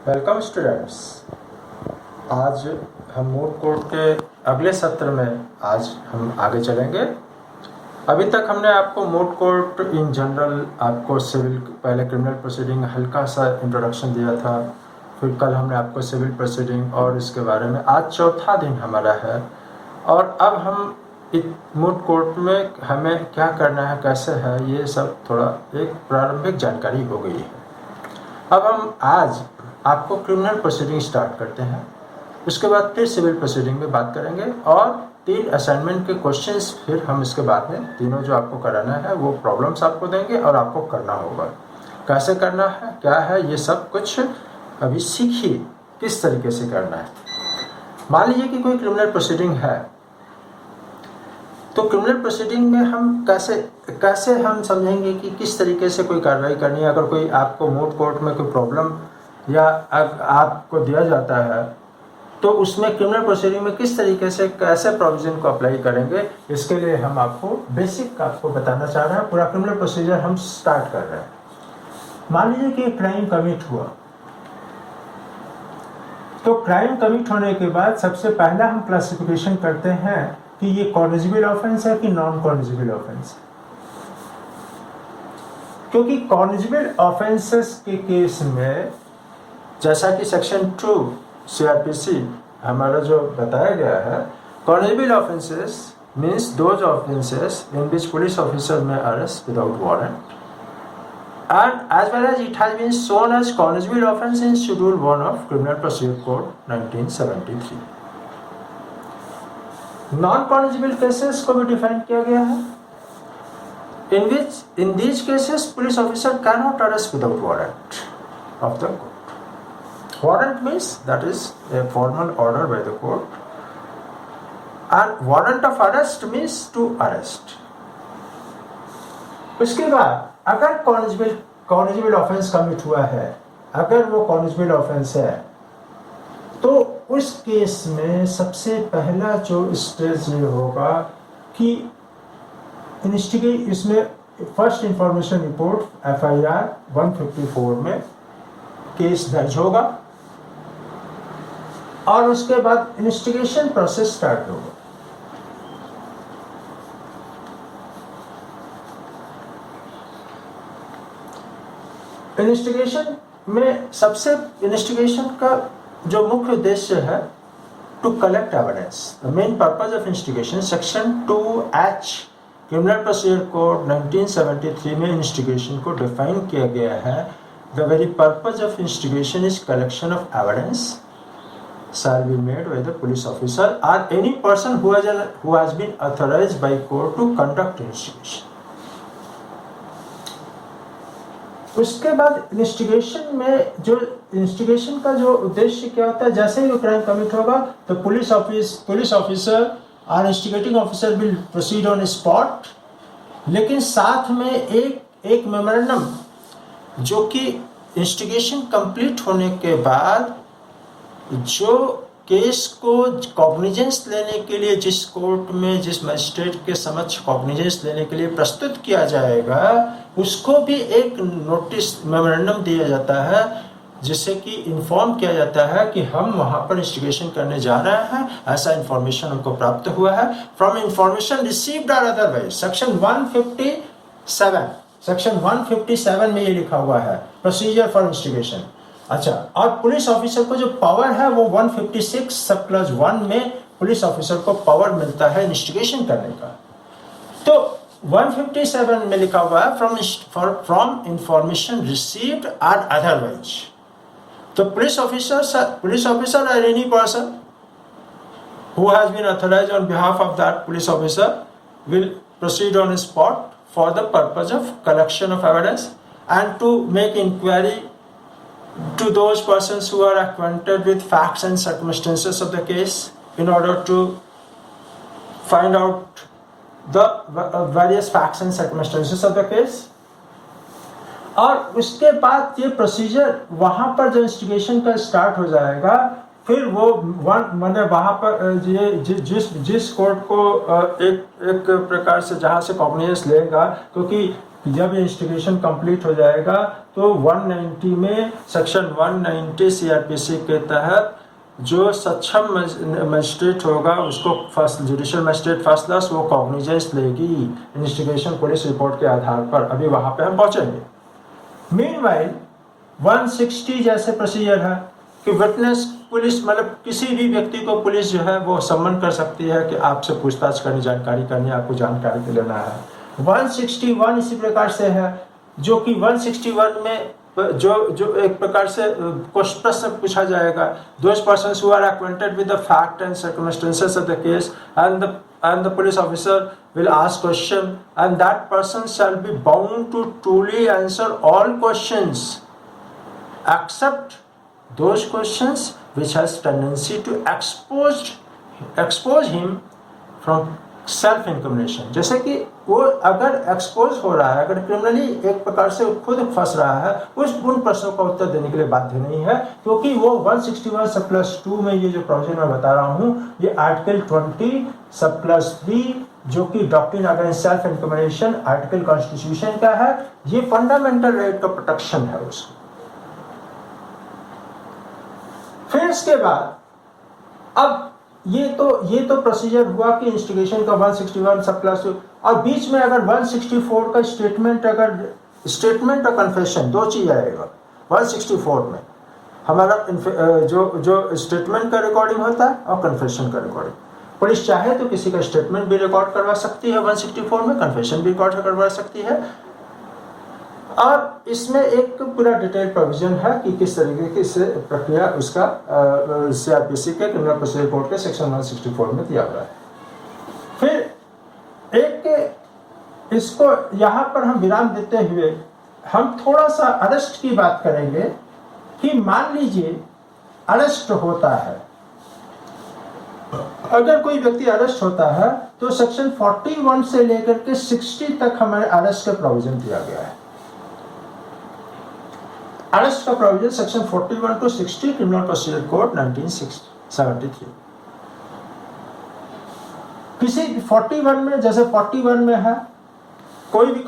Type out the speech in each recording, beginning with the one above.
Welcome students. आज हम moot court के अगले सत्र में आज हम आगे चलेंगे। अभी तक हमने आपको मूड कोर्ट इन जनरल, आपको सिविल, पहले क्रिमिनल प्रोसीडिंग हल्का सा इंट्रोडक्शन दिया था, फिर कल हमने आपको सिविल प्रोसीडिंग और इसके बारे में, आज चौथा दिन हमारा है। और अब हम मूड कोर्ट में हमें क्या करना है, कैसे है, ये सब थोड़ा एक प्रारंभिक जानकारी हो गई है। अब हम आज आपको क्रिमिनल प्रोसीडिंग स्टार्ट करते हैं, उसके बाद फिर सिविल प्रोसीडिंग में बात करेंगे और 3 असाइनमेंट के क्वेश्चंस फिर हम इसके बाद में तीनों जो आपको कराना है वो प्रॉब्लम्स आपको देंगे और आपको करना होगा। कैसे करना है, क्या है, ये सब कुछ अभी सीखिए किस तरीके से करना है। मान लीजिए कि कोई क्रिमिनल प्रोसीडिंग है, तो क्रिमिनल प्रोसीडिंग में हम कैसे हम समझेंगे कि किस तरीके से कोई कार्रवाई करनी है। अगर कोई आपको मूड कोर्ट में कोई प्रॉब्लम या आपको दिया जाता है तो उसमें क्रिमिनल प्रोसीडिंग में किस तरीके से कैसे प्रोविजन को अप्लाई करेंगे, इसके लिए हम आपको बेसिक आपको बताना चाह रहे हैं। पूरा क्रिमिनल प्रोसीजर हम स्टार्ट कर रहे हैं। मान लीजिए कि क्राइम कमिट हुआ, तो क्राइम कमिट होने के बाद सबसे पहला हम क्लासिफिकेशन करते हैं कि ये कॉग्निजेबल ऑफेंस है कि नॉन कॉग्निजेबल ऑफेंस है। क्योंकि कॉग्निजेबल ऑफेंसेस के केस में, जैसा कि सेक्शन 2 CRPC हमारा जो बताया गया है, cognizable offences means those offences in which police officer may arrest without warrant and as well as it has been shown as cognizable offence in Schedule 1 of Criminal Procedure Code 1973. Non cognizable cases को भी define किया गया है, in these cases police officer cannot arrest without warrant of the court. Warrant means that is a formal order by the court, and warrant of arrest means to arrest. उसके बाद अगर cognizable offence commit हुआ है, अगर वो cognizable offence है, तो उस केस में सबसे पहला जो स्टेज ये होगा कि इसमें फर्स्ट इंफॉर्मेशन रिपोर्ट FIR 154 में केस दर्ज होगा और उसके बाद इन्वेस्टिगेशन प्रोसेस स्टार्ट होगा। इन्वेस्टिगेशन में सबसे इन्वेस्टिगेशन का जो मुख्य उद्देश्य है, to collect evidence. The main purpose of investigation, section 2H criminal procedure code 1973 में इन्वेस्टिगेशन को डिफाइन किया गया है। The very purpose of investigation is collection of evidence shall be made by the police officer or any person who has been authorized by court to conduct investigation. उसके बाद investigation का जो उद्देश्य क्या होता है, जैसे ही क्राइम कमिट होगा तो पुलिस ऑफिसर और investigating officer will proceed on spot, लेकिन साथ में एक मेमोरेंडम जो कि इन्वेस्टिगेशन कंप्लीट होने के बाद जो केस को कॉग्निजेंस लेने के लिए जिस कोर्ट में, जिस मजिस्ट्रेट के समक्ष कॉग्निजेंस लेने के लिए प्रस्तुत किया जाएगा, उसको भी एक नोटिस मेमोरेंडम दिया जाता है, जिससे कि इन्फॉर्म किया जाता है कि हम वहां पर इन्वेस्टिगेशन करने जा रहे हैं, ऐसा इन्फॉर्मेशन हमको प्राप्त हुआ है। फ्रॉम इन्फॉर्मेशन रिसीव्ड और अदरवाइज, सेक्शन 157 में ये लिखा हुआ है, प्रोसीजर फॉर इन्वेस्टिगेशन। अच्छा, और पुलिस ऑफिसर को जो पावर है वो 156 सब क्लॉज 1 में पुलिस ऑफिसर को पावर मिलता है इन्वेस्टिगेशन करने का। तो 157 में लिखा हुआ है फ्रॉम इंफॉर्मेशन रिसीव्ड और अदरवाइज। तो पुलिस ऑफिसर और any person who has been authorised on behalf of that police officer will proceed on spot for the purpose of collection of evidence and to make inquiry to those persons who are acquainted with facts and circumstances of the case in order to find out the various facts and circumstances of the case. और उसके बाद ये procedure वहाँ पर जो investigation का start हो जाएगा, फिर वो मतलब वहाँ पर ये जिस कोर्ट को एक प्रकार से जहाँ से कॉग्निजेंस लेगा, क्योंकि कि जब ये इंस्टिगेशन कंप्लीट हो जाएगा तो 190 में सेक्शन 190 सीआरपीसी के तहत जो सक्षम मजिस्ट्रेट होगा उसको first judicial magistrate first class वो कॉग्निजेंस लेगी इन्वेस्टिगेशन पुलिस रिपोर्ट के आधार पर। अभी वहां पे हम पहुंचेंगे। मीनवाइल 160 जैसे प्रोसीजर है कि विटनेस पुलिस मतलब किसी भी व्यक्ति को पुलिस जो है वो सम्मन कर सकती है कि आपसे पूछताछ करनी, जानकारी करनी, आपको जानकारी लेना है। 161 इसी प्रकार से है, जो कि 161 में जो एक प्रकार से प्रश्न पूछा जाएगा, those persons who are acquainted with the fact and circumstances of the case and the police officer will ask question and that person shall be bound to truly answer all questions except those questions which has tendency to expose him from self incrimination. जैसे कि वो अगर expose हो रहा है, अगर criminally एक प्रकार से खुद फंस रहा है, उन प्रश्नों का उत्तर देने के लिए बाध्य नहीं है, क्योंकि वो 161(2) में ये जो प्रोविजन मैं बता रहा हूँ, ये आर्टिकल 20(3) जो कि doctrine against self incrimination article constitution का है, ये फंडामेंटल राइट का प्रोटेक्शन है उसको। फिर इसके बाद अब ये तो प्रोसीजर हुआ कि इंस्टिगेशन का 161 (2) और बीच में अगर 164 का स्टेटमेंट और कन्फेशन दो चीज आएगा। 164 में हमारा जो स्टेटमेंट का रिकॉर्डिंग होता है और कन्फेशन का रिकॉर्डिंग, पुलिस चाहे तो किसी का स्टेटमेंट भी रिकॉर्ड करवा सकती है 164 में, कन्फेशन भी रिकॉर्ड करवा सकती है। और इसमें एक पूरा डिटेल प्रोविजन है कि किस तरीके की से प्रक्रिया उसका सीआरपीसी के क्रिमिनल प्रोसीजर कोड के सेक्शन 164 में दिया हुआ है। फिर एक इसको यहाँ पर हम विराम देते हुए हम थोड़ा सा अरेस्ट की बात करेंगे कि मान लीजिए अरेस्ट होता है, अगर कोई व्यक्ति अरेस्ट होता है तो सेक्शन 41 से लेकर के 60 तक हमारे अरेस्ट का प्रोविजन दिया गया है। अरेस्ट का provision section 41 to 60 criminal procedure code 1973। किसी 41 में, जैसे 41 में है कोई भी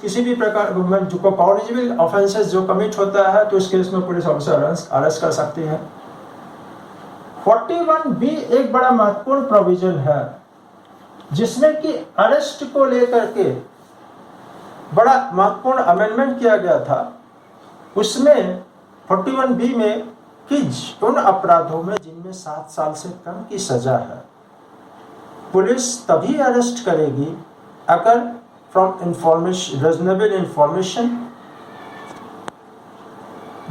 किसी भी प्रकार जो कॉग्निजेबल ऑफेंसेस जो कमिट होता है तो उस केस में पुलिस ऑफिसर अरेस्ट कर सकती है। 41 भी एक बड़ा महत्वपूर्ण प्रोविजन है जिसमें कि अरेस्ट को लेकर के बड़ा महत्वपूर्ण अमेंडमेंट किया गया था। उसमें 41B में कि उन अपराधों में जिनमें 7 साल से कम की सजा है, पुलिस तभी अरेस्ट करेगी अगर from reasonable information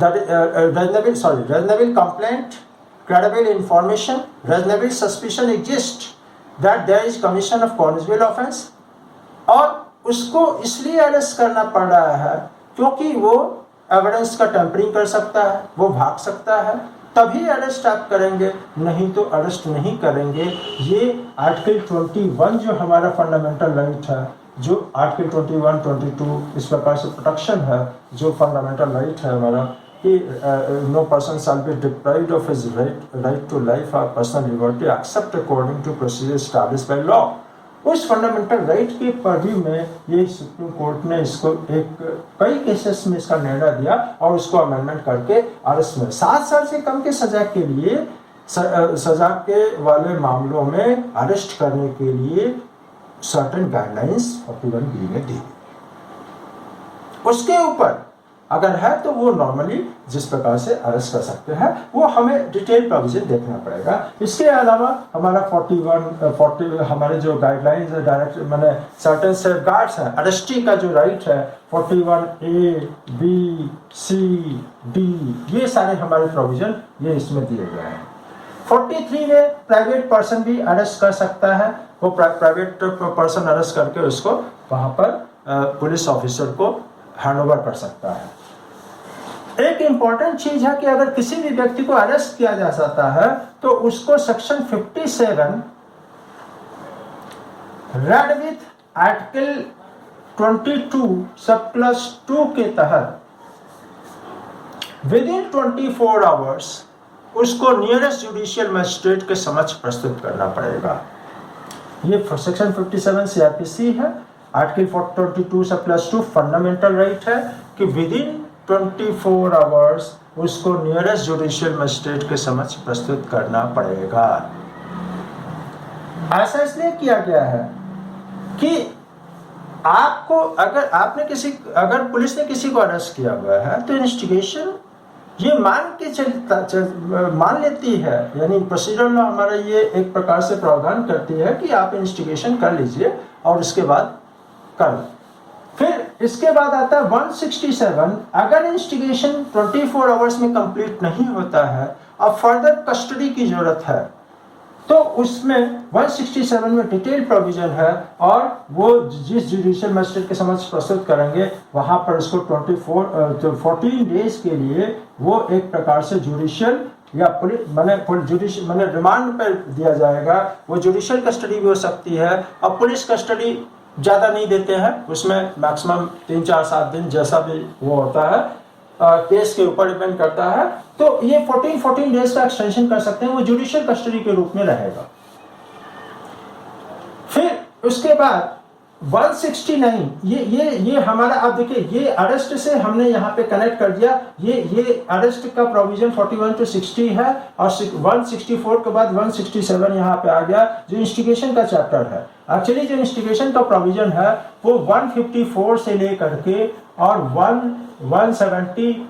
reasonable complaint, credible information, reasonable suspicion exists that there is commission of cognizable offense। और उसको इसलिए अरेस्ट करना पड़ रहा है क्योंकि वो एविडेंस का टेम्परिंग कर सकता है, वो भाग सकता है, तभी अरेस्ट आप करेंगे, नहीं तो अरेस्ट नहीं करेंगे। ये आर्टिकल 21 जो हमारा फंडामेंटल राइट है, जो आर्टिकल 21, 22 इस प्रकार से प्रोटेक्शन है, जो फंडामेंटल राइट है हमारा कि no person shall be deprived of his right to life or personal liberty except according to procedure established by law। उस फंडामेंटल राइट के परिधि में ये सुप्रीम कोर्ट ने इसको कई केसेस में इसका निर्णय दिया और उसको अमेंडमेंट करके अरेस्ट में 7 साल से कम के सजा के लिए सजा के वाले मामलों में अरेस्ट करने के लिए सर्टेन गाइडलाइंस 41B में दी। उसके ऊपर अगर है तो वो नॉर्मली जिस प्रकार से अरेस्ट कर सकते हैं वो हमें डिटेल प्रोविजन देखना पड़ेगा। इसके अलावा हमारा 40 हमारे जो गाइडलाइंस है डायरेक्ट मैंने सर्टेन सेफगार्ड्स हैं, अरेस्टी का जो राइट है 41A, B, C, D ये सारे हमारे प्रोविजन ये इसमें दिए गए हैं। 43 में प्राइवेट पर्सन भी अरेस्ट कर सकता है, वो प्राइवेट पर्सन अरेस्ट करके उसको वहां पर पुलिस ऑफिसर को हैंडओवर कर सकता है। एक इंपॉर्टेंट चीज है कि अगर किसी भी व्यक्ति को अरेस्ट किया जा सकता है तो उसको सेक्शन 57 रेड विथ आर्टिकल 22(2) के तहत विद इन 24 आवर्स उसको नियरेस्ट जुडिशियल मजिस्ट्रेट के समक्ष प्रस्तुत करना पड़ेगा। ये सेक्शन 57 सीआरपीसी है आर्टिकल 422 से +2 फंडामेंटल राइट है कि विद इन 24 आवर्स उसको नियरेस्ट जुडिशियल मजिस्ट्रेट के समक्ष प्रस्तुत करना पड़ेगा। ऐसा इसलिए किया गया है कि आपको अगर पुलिस ने किसी को अरेस्ट किया हुआ है तो इन्वेस्टिगेशन ये मान लेती है, यानी प्रोसीजरल लॉ हमारा ये एक प्रकार से प्रावधान करती है कि आप इन्वेस्टिगेशन कर लीजिए और उसके बाद कर। फिर इसके बाद आता है 167, अगर इन्वेस्टिगेशन 24 आवर्स में कंप्लीट नहीं होता है और फर्दर कस्टडी की जरूरत है तो उसमें 167 में डिटेल प्रोविजन है और वो जिस जुडिशियल मजिस्ट्रेट के समक्ष प्रस्तुत करेंगे वहां पर उसको 14 डेज के लिए वो एक प्रकार से जुडिशियल या पुलिस रिमांड पर दिया जाएगा। वो जुडिशियल कस्टडी भी हो सकती है और पुलिस कस्टडी ज़्यादा नहीं देते हैं, उसमें मैक्सिमम 3, 4, 7 दिन जैसा भी वो होता है, केस के ऊपर डिपेंड करता है। तो ये 14 डेज का एक्सटेंशन कर सकते हैं, वो जुडिशियल कस्टडी के रूप में रहेगा। फिर उसके बाद 169 ये हमारा, आप देखिए ये अरेस्ट से हमने यहाँ पे कनेक्ट कर दिया, ये अरेस्ट का प्रोविजन 41 to 60 है और 164 के बाद 167 यहाँ पे आ गया जो इंस्टिगेशन का चैप्टर है। एक्चुअली जो इंस्टिगेशन का प्रोविजन है वो 154 से लेकर के और 170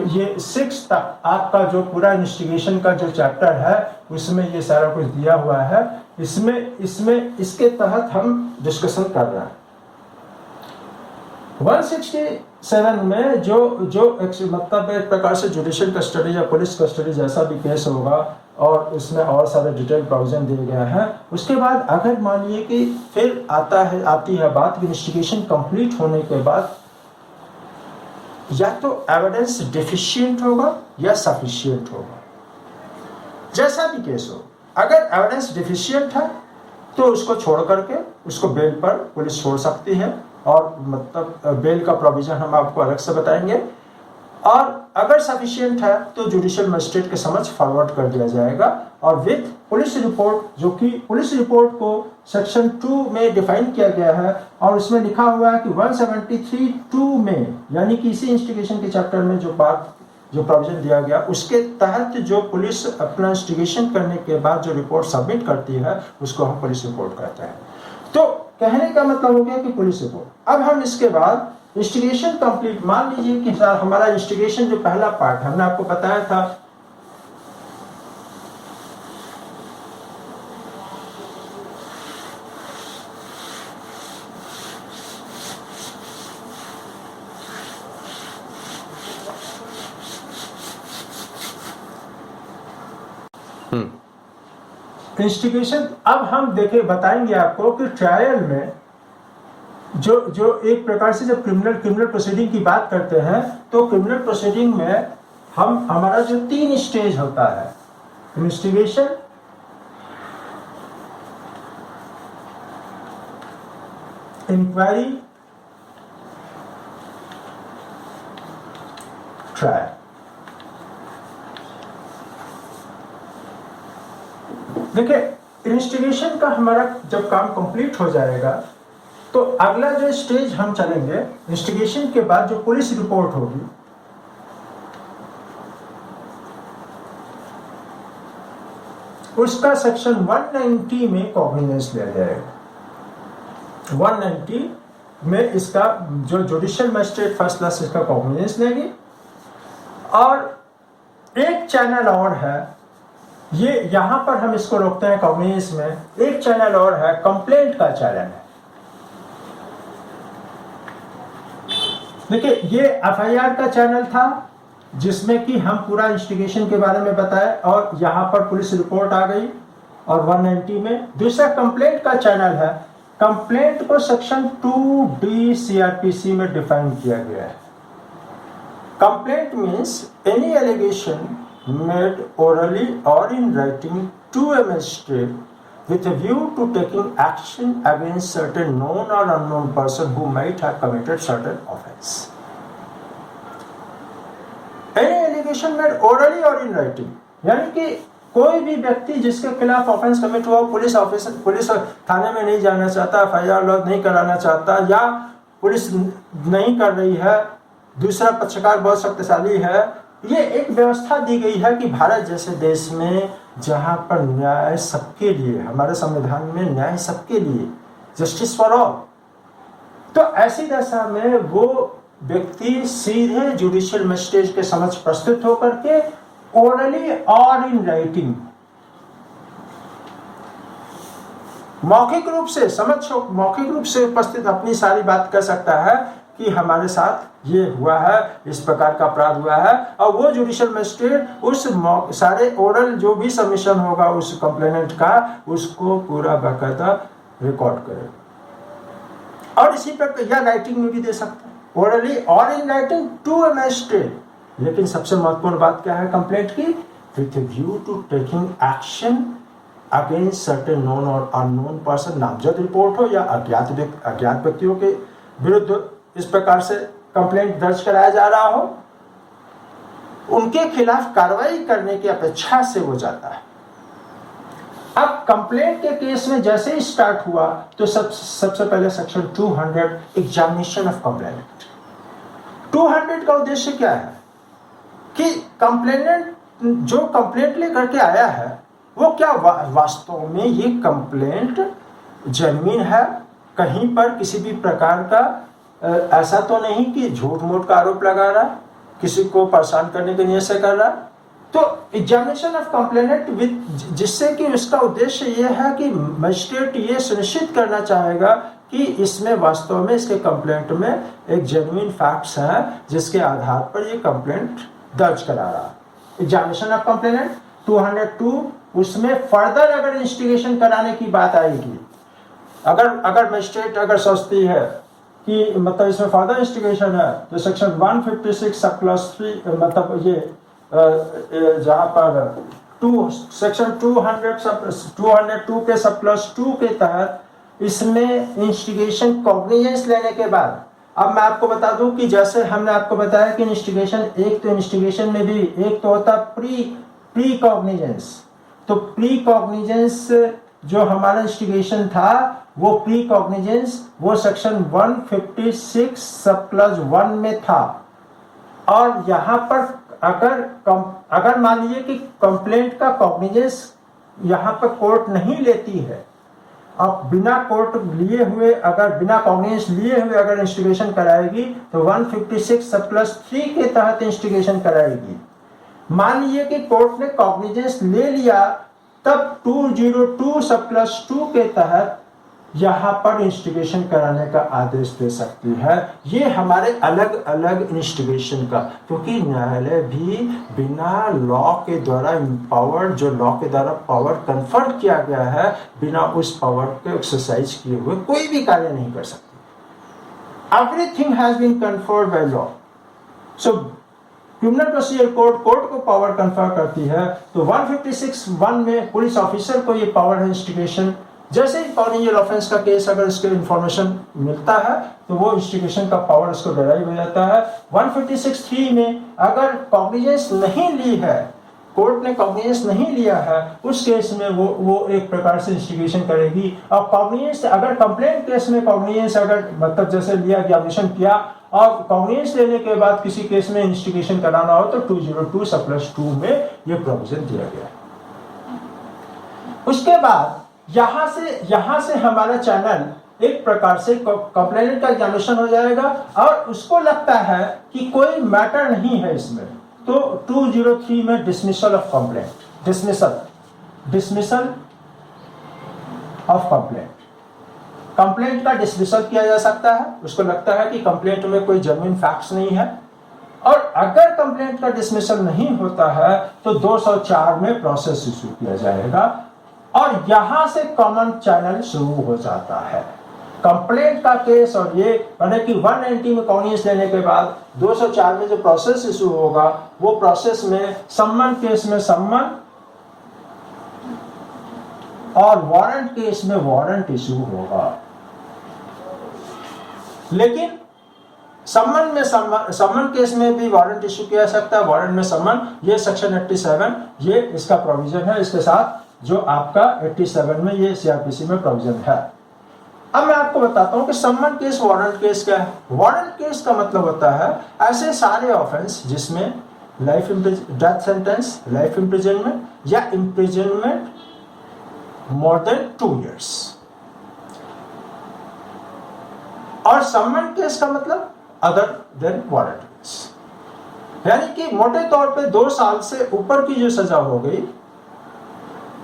ये 6 तक आपका जो पूरा इन्वेस्टिगेशन का जो चैप्टर है उसमें ये सारा कुछ दिया हुआ है। इसमें इसके तहत हम डिस्कशन कर रहे हैं। 167 में जो मतलब एक प्रकार से जुडिशियल कस्टडी या पुलिस कस्टडी जैसा भी केस होगा और उसमें और सारे डिटेल प्रोविजन दिए गए हैं। उसके बाद अगर मानिए कि फिर आती है बात इन्वेस्टिगेशन कंप्लीट होने के बाद या तो एविडेंस डेफिशिएंट होगा या सफिशिएंट होगा, जैसा भी केस हो। अगर एविडेंस डेफिशिएंट है तो उसको छोड़ करके उसको बेल पर पुलिस छोड़ सकती है और मतलब बेल का प्रोविजन हम आपको अलग से बताएंगे। और अगर सफिशिएंट है तो जुडिशियल मजिस्ट्रेट के समक्ष फॉरवर्ड कर दिया जाएगा और विद पुलिस रिपोर्ट, जो कि पुलिस रिपोर्ट को सेक्शन 2 में डिफाइन किया गया है और उसमें लिखा हुआ है कि 173(2) में, यानी कि इसी इंस्टिगेशन के चैप्टर में जो प्रोविजन दिया गया उसके तहत जो पुलिस अपना इंस्टिगेशन करने के बाद जो रिपोर्ट सबमिट करती है उसको हम पुलिस रिपोर्ट कहते हैं। तो कहने का मतलब हो गया कि पुलिस रिपोर्ट। अब हम इसके बाद इंस्टिगेशन कंप्लीट, मान लीजिए कि हमारा इंस्टिगेशन जो पहला पार्ट हमने आपको बताया था इंस्टिगेशन। अब हम बताएंगे आपको कि ट्रायल में जो एक प्रकार से जब क्रिमिनल प्रोसीडिंग की बात करते हैं तो क्रिमिनल प्रोसीडिंग में हमारा जो 3 स्टेज होता है, इन्वेस्टिगेशन, इंक्वायरी, ट्रायल। देखिए इन्वेस्टिगेशन का हमारा जब काम कंप्लीट हो जाएगा तो अगला जो स्टेज हम चलेंगे, इन्वेस्टिगेशन के बाद जो पुलिस रिपोर्ट होगी उसका सेक्शन 190 में कॉग्निजेंस लिया जाएगा। 190 में इसका जो जुडिशियल मजिस्ट्रेट फर्स्ट क्लास इसका कॉग्निजेंस लेगी। और एक चैनल और है, ये यहां पर हम इसको रोकते हैं कॉग्निजेंस में। एक चैनल और है, कंप्लेंट का चैनल है। देखिए ये एफआईआर का चैनल था जिसमें कि हम पूरा इंस्टिगेशन के बारे में बताए और यहां पर पुलिस रिपोर्ट आ गई और 190 में। दूसरा कंप्लेंट का चैनल है। कंप्लेंट को सेक्शन 2D CRPC में डिफाइन किया गया है। Complaint means any allegation made orally or in writing to a magistrate with a view to taking action against certain known or unknown person who might have committed certain offense. Any allegation made orally or in writing, यानी कि कोई भी व्यक्ति जिसके खिलाफ offence commit हुआ, police थाने में नहीं जाना चाहता, FIR लॉन्च नहीं कराना चाहता, या पुलिस नहीं कर रही है, दूसरा पक्षकार बहुत शक्तिशाली है, ये एक व्यवस्था दी गई है कि भारत जैसे देश में जहां पर न्याय सबके लिए, हमारे संविधान में न्याय सबके लिए, जस्टिस फॉर ऑल, तो ऐसी दशा में वो व्यक्ति सीधे जुडिशियल मजिस्ट्रेट के समक्ष प्रस्तुत होकर के ओरली और इन राइटिंग, मौखिक रूप से उपस्थित अपनी सारी बात कर सकता है कि हमारे साथ ये हुआ है, इस प्रकार का अपराध हुआ है, और वो जुडिशियल मजिस्ट्रेट उस सारे ओरल जो भी सबमिशन होगा उस कंप्लेनेंट का, उसको पूरा बाकायदा रिकॉर्ड करे, और इसी पर या राइटिंग में भी दे सकता है, ओरली और in writing to a magistrate. लेकिन सबसे महत्वपूर्ण बात क्या है कंप्लेंट की? With view to taking action against certain known और अननोन पर्सन, नामजद रिपोर्ट हो या अज्ञात व्यक्तियों के विरुद्ध इस प्रकार से कंप्लेंट दर्ज कराया जा रहा हो, उनके खिलाफ कार्रवाई करने की अपेक्षा से वो जाता है। अब कंप्लेंट के केस में जैसे ही स्टार्ट हुआ तो सबसे पहले सेक्शन 200 एग्जामिनेशन ऑफ कंप्लेनेंट। 200 का उद्देश्य क्या है कि कंप्लेनेंट जो कंप्लेंट लेकर के आया है वो क्या वास्तव में ये कंप्लेंट जेन्युइन है, कहीं पर किसी भी प्रकार का ऐसा तो नहीं कि झूठ मूठ का आरोप लगा रहा, किसी को परेशान करने के नियत से कर रहा। तो एग्जामिनेशन ऑफ कंप्लेनेंट विद, जिससे कि उसका उद्देश्य ये है कि मजिस्ट्रेट ये सुनिश्चित करना चाहेगा कि इसमें वास्तव में इसके कंप्लेंट में एक जेन्युइन फैक्ट्स हैं जिसके आधार पर ये कंप्लेंट दर्ज करा रहा। एग्जामिनेशन ऑफ कंप्लेनेंट 202, उसमें फर्दर अगर इंस्टिगेशन कराने की बात आएगी, अगर मजिस्ट्रेट अगर सोचती है कि मतलब इसमें फर्दर इंस्टिगेशन है, तो सेक्शन 156 सब क्लॉज 3, मतलब ये जहां पर सेक्शन 202 के सब क्लॉज 2 के तहत इसमें इंस्टिगेशन कॉग्निजेंस लेने के बाद, अब मैं आपको बता दूं कि जैसे हमने आपको बताया कि इंस्टिगेशन में भी एक तो होता प्री कॉग्निजेंस, तो प्री कॉग्निजेंस जो हमारा इंस्टिगेशन था वो प्री कॉग्निजेंस वो सेक्शन 156 सब क्लॉज 1 में था। और यहाँ पर अगर मान लीजिए कि कंप्लेंट का कॉग्निजेंस यहाँ पर कोर्ट नहीं लेती है, अब बिना कॉग्निजेंस लिए हुए अगर इंस्टिगेशन कराएगी तो 156 सब क्लॉज 3 के तहत इंस्टिगेशन कराएगी। मान लीजिए कि कोर्ट ने कॉग्निजेंस ले लिया, तब 202 सब क्लॉज 2 के तहत यहाँ पर इंस्टिगेशन कराने का आदेश दे सकती है। ये हमारे अलग अलग इंस्टिगेशन का, क्योंकि न्यायालय भी बिना लॉ के द्वारा एम्पावर्ड, जो लॉ के द्वारा पावर कन्फर्म किया गया है, बिना उस पावर के एक्सरसाइज किए हुए कोई भी कार्य नहीं कर सकती। Everything has been conferred by law. So criminal procedure court को पावर कन्फर करती है, तो 156(1) में पुलिस ऑफिसर को ये पावर है इंस्टिगेशन। जैसे ही कॉग्निजेंट ऑफेंस का केस अगर इसके इंफॉर्मेशन मिलता है तो वो इंस्टिगेशन का पावर इसको डिराइव हो जाता है। 156(3) में अगर कॉग्निजेंस नहीं ली है, कोर्ट ने कॉग्निजेंस नहीं लिया है, उस केस में वो एक प्रकार से इंस्टिगेशन करेगी। और कॉग्निजेंस अगर कंप्लेंट केस में कॉग्निजेंस अगर मतलब जैसे लिया, एग्जामिनेशन किया और कॉग्निजेंस लेने के बाद किसी केस में इंस्टिगेशन कराना हो तो 202 सब क्लॉज 2 में ये प्रोविजन दिया गया है। उसके बाद यहाँ से हमारा चैनल एक प्रकार से कंप्लेनेंट का एग्जामिनेशन हो जाएगा और उसको लगता है कि कोई मैटर नहीं है इसमें, तो 203 में dismissal of complaint, dismissal of complaint का डिसमिसल किया जा सकता है। उसको लगता है कि कंप्लेंट में कोई जेन्युइन फैक्ट्स नहीं है, और अगर कंप्लेंट का डिसमिसल नहीं होता है तो 204 में प्रोसेस इशू किया जाएगा और यहां से कॉमन चैनल शुरू हो जाता है कंप्लेंट का केस। और ये माने कि 190 में कॉग्निजेंस लेने के बाद 204 में जो प्रोसेस इशू होगा, वो प्रोसेस में सम्मन केस में सम्मन और वारंट केस में वारंट इशू होगा। लेकिन सम्मन केस में भी वारंट इशू किया जा सकता है। वारंट में सम्मन, ये सेक्शन 87 ये इसका प्रोविजन है, इसके साथ जो आपका 87 में ये सीआरपीसी में प्रोविजन है। अब मैं आपको बताता हूं कि सम्मन केस वारंट केस क्या है। वारंट केस का मतलब होता है ऐसे सारे ऑफेंस जिसमें life death sentence, life imprisonment या इम्प्रिजनमेंट मोर देन 2 years। और सम्मन केस का मतलब अदर देन वारंट केस, यानी कि मोटे तौर पे 2 साल से ऊपर की जो सजा हो गई,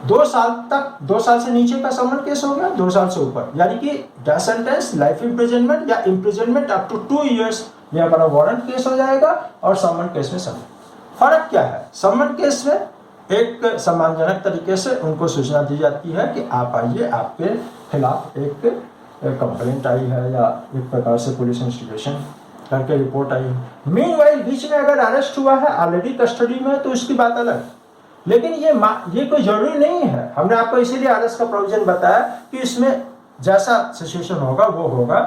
2 साल तक, 2 साल से नीचे का सम्मन केस हो गया, 2 साल से ऊपर यानी कि डेथ सेंटेंस, लाइफ इम्प्रिजनमेंट या इम्प्रिजनमेंट अप टू 2 years, ये हमारा वारंट केस हो जाएगा। और सम्मन केस में सम्मन फर्क क्या है? सम्मन केस में एक सम्मानजनक तरीके से उनको सूचना दी जाती है कि आप आइए, आपके खिलाफ एक कंप्लेंट आई है या एक प्रकार से पुलिस इन्वेस्टिगेशन करके रिपोर्ट आई है। मीनवाइल बीच में अगर अरेस्ट हुआ है, ऑलरेडी कस्टडी में है, तो उसकी बात अलग। लेकिन ये कोई जरूरी नहीं है। हमने आपको इसीलिए अरेस्ट का प्रोविजन बताया कि इसमें जैसा सिचुएशन होगा वो होगा।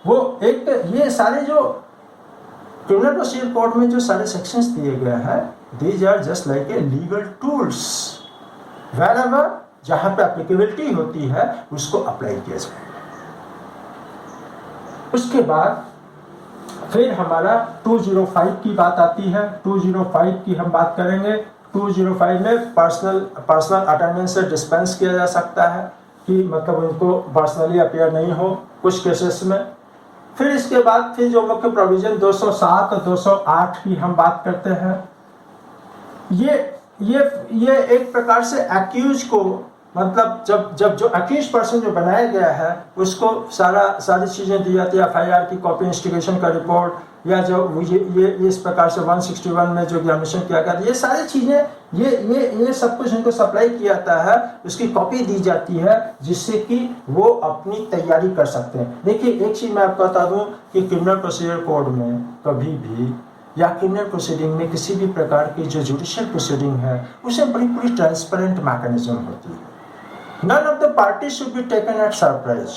वो एक ये सारे जो क्रिमिनल प्रोसीजर कोड में जो सारे सेक्शंस दिए गए हैं, these are just like a legal tools, wherever जहां पे एप्लीकेबिलिटी होती है उसको अप्लाई किया जाए। उसके बाद फिर हमारा 205 की बात आती है। 205 की हम बात करेंगे। 205 में पर्सनल अटेंडेंस से डिस्पेंस किया जा सकता है कि मतलब उनको पर्सनली अपीयर नहीं हो कुछ केसेस में। फिर इसके बाद फिर जो मुख्य प्रोविजन 207 और 208 की हम बात करते हैं। ये एक प्रकार से एक्यूज को, मतलब जब जो अक्यूज पर्सन जो बनाया गया है उसको सारी चीजें दी जाती है, एफआईआर की कॉपी, इंस्टिगेशन का रिपोर्ट, या जो ये इस प्रकार से 161 में जो एग्जामिनेशन किया गया, ये सारी चीजें ये सब कुछ इनको सप्लाई किया जाता है, उसकी कॉपी दी जाती है जिससे कि वो अपनी तैयारी कर सकते हैं। देखिए एक चीज मैं आपको बता दूं कि क्रिमिनल प्रोसीजर कोड में कभी भी या क्रिमिनल प्रोसीडिंग में किसी भी प्रकार की जो जुडिशियल प्रोसीडिंग है उसमें पूरी ट्रांसपेरेंट मैकेनिज्म होती है। None of the parties should be taken at surprise.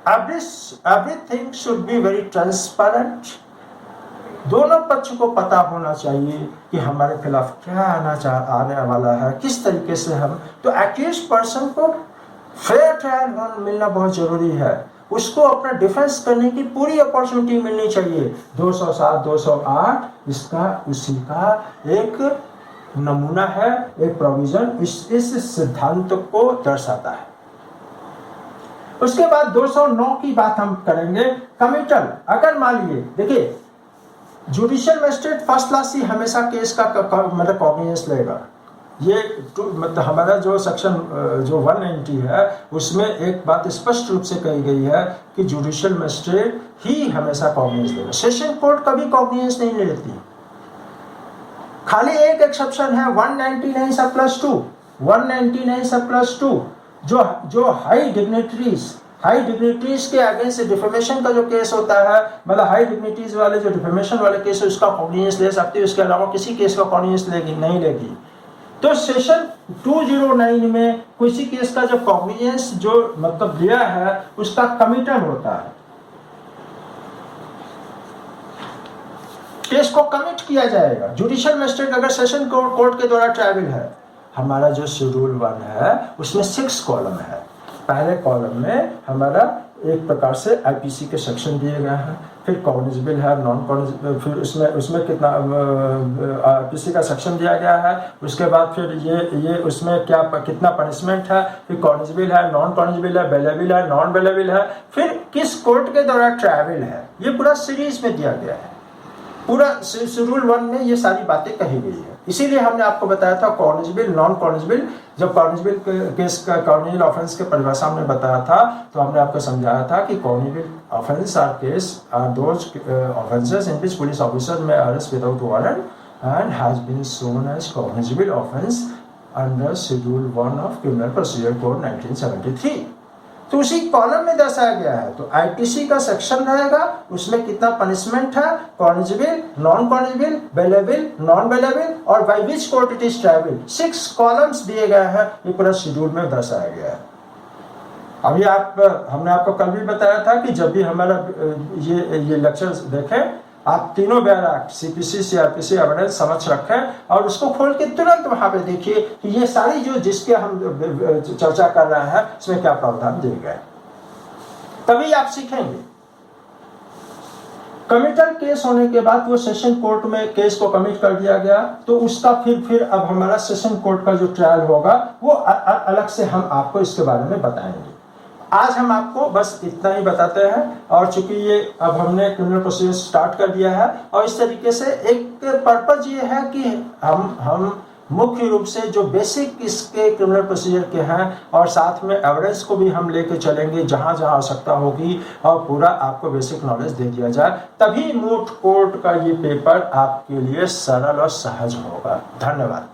Everything should be very transparent. दोनों पक्ष को पता होना चाहिए कि हमारे खिलाफ क्या आने वाला है, किस तरीके से हम, तो एक्यूज पर्सन को फेयर ट्रायल मिलना बहुत जरूरी है। उसको अपना डिफेंस करने की पूरी अपॉर्चुनिटी मिलनी चाहिए। 207, 208 इसका उसी का एक नमूना है, एक प्रोविजन इस सिद्धांत को दर्शाता है। उसके बाद 209 की बात हम करेंगे। कमिटल, अगर मान लीजिए, देखिए जुडिशियल मजिस्ट्रेट फर्स्ट क्लास ही हमेशा केस का मतलब कॉग्निजेंस लेगा। ये मतलब हमारा जो सेक्शन जो 190 है उसमें एक बात स्पष्ट रूप से कही गई है कि जुडिशियल मजिस्ट्रेट ही हमेशा कॉग्निजेंस लेगा। सेशन कोर्ट कभी कॉग्निजेंस नहीं लेती। खाली एक एक्सेप्शन है 199 सब प्लस 2, 199 सब प्लस 2, जो हाई डिग्निटरीज के अगेंस्ट डिफेमेशन का जो केस होता है, मतलब हाई डिग्निटीज वाले जो डिफेमेशन वाले केस है उसका कॉग्निजेंस ले सकती है, उसके अलावा किसी केस का कॉग्निजेंस नहीं लेगी। तो सेशन 209 में किसी केस का जो कॉग्निजेंस जो मतलब लिया है उसका कमिटल होता है, केस को कमिट किया जाएगा। जुडिशियल मजिस्ट्रेट अगर सेशन कोर्ट के द्वारा ट्रायल है, हमारा जो शेड्यूल 1 है उसमें 6 कॉलम है। पहले कॉलम में हमारा एक प्रकार से आईपीसी के सेक्शन दिए गए हैं, फिर कॉग्निजेबल है, नॉन कॉग्निजेबल, फिर उसमें कितना आईपीसी का सेक्शन दिया गया है। उसके बाद फिर ये उसमें कितना पनिशमेंट है, फिर कॉग्निजेबल है, नॉन कॉग्निजेबल है, बेलेबल है, नॉन बेलेबल है, फिर किस कोर्ट के द्वारा ट्रायल है, ये पूरा सीरीज में दिया गया है। पूरा शेड्यूल 1 में ये सारी बातें कही गई है। इसीलिए हमने आपको बताया था कॉग्निजेबल, नॉन कॉग्निजेबल। जब कॉग्निजेबल केस का कॉग्निजेबल ऑफेंस के परिभाषा हमने बताया था तो हमने आपको समझाया था कि cognizable offence are case are those offences in which police officer may arrest without warrant and has been shown as cognizable offence under schedule 1 of criminal procedure code 1973। तो उसी कॉलम में दर्शाया गया है। तो आईपीसी का सेक्शन रहेगा, उसमें कितना पनिशमेंट है, cognizable, non cognizable, bailable, non bailable और by which court it is triable. 6 columns दिए गए हैं, ये पूरा शेड्यूल में दर्शाया गया है। अभी हमने आपको कल भी बताया था कि जब भी हमारा ये लेक्चर देखें आप तीनों बयान एक्ट, सीपीसी, सीआरपीसी, एविडेंस समझ रखें और उसको खोल के तुरंत वहां पे देखिए कि ये सारी जो जिसके हम चर्चा कर रहे हैं इसमें क्या प्रावधान दिए गए, तभी आप सीखेंगे। कमिटल केस होने के बाद वो सेशन कोर्ट में केस को कमिट कर दिया गया, तो उसका फिर अब हमारा सेशन कोर्ट का जो ट्रायल होगा वो अलग से हम आपको इसके बारे में बताएंगे। आज हम आपको बस इतना ही बताते हैं, और चूंकि ये अब हमने क्रिमिनल प्रोसीजर स्टार्ट कर दिया है, और इस तरीके से एक पर्पज ये है कि हम मुख्य रूप से जो बेसिक इसके क्रिमिनल प्रोसीजर के हैं और साथ में एविडेंस को भी हम लेके चलेंगे जहां जहां आवश्यकता होगी, और पूरा आपको बेसिक नॉलेज दे दिया जाए, तभी मूट कोर्ट का ये पेपर आपके लिए सरल और सहज होगा। धन्यवाद।